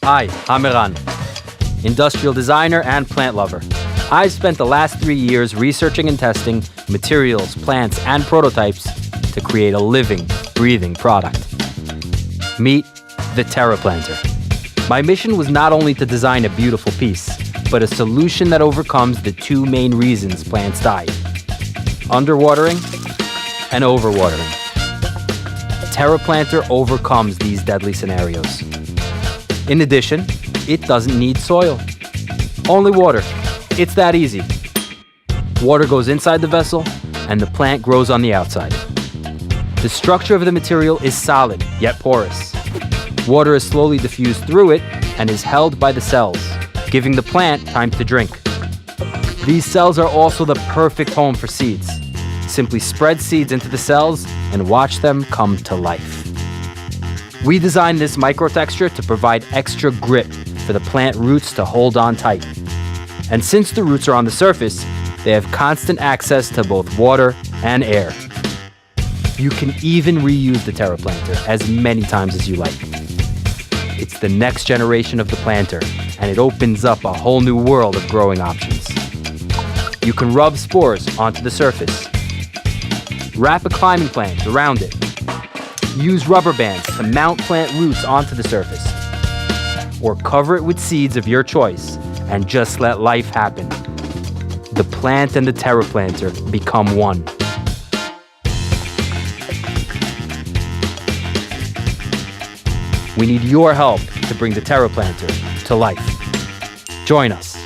Hi, I'm Iran, industrial designer and plant lover. I've spent the last 3 years researching and testing materials, plants, and prototypes to create a living, breathing product. Meet the terraplanter. My mission was not only to design a beautiful piece, but a solution that overcomes the two main reasons plants die: underwatering and overwatering. Terraplanter overcomes these deadly scenarios. In addition, it doesn't need soil. Only water. It's that easy. Water goes inside the vessel, and the plant grows on the outside. The structure of the material is solid, yet porous. Water is slowly diffused through it and is held by the cells, giving the plant time to drink. These cells are also the perfect home for seeds. Simply spread seeds into the cells and watch them come to life. We designed this microtexture to provide extra grip for the plant roots to hold on tight. And since the roots are on the surface, they have constant access to both water and air. You can even reuse the terraplanter as many times as you like. It's the next generation of the planter, and it opens up a whole new world of growing options. You can rub spores onto the surface, wrap a climbing plant around it, use rubber bands to mount plant roots onto the surface, or cover it with seeds of your choice and just let life happen. The plant and the terraplanter become one. We need your help to bring the terraplanter to life. Join us.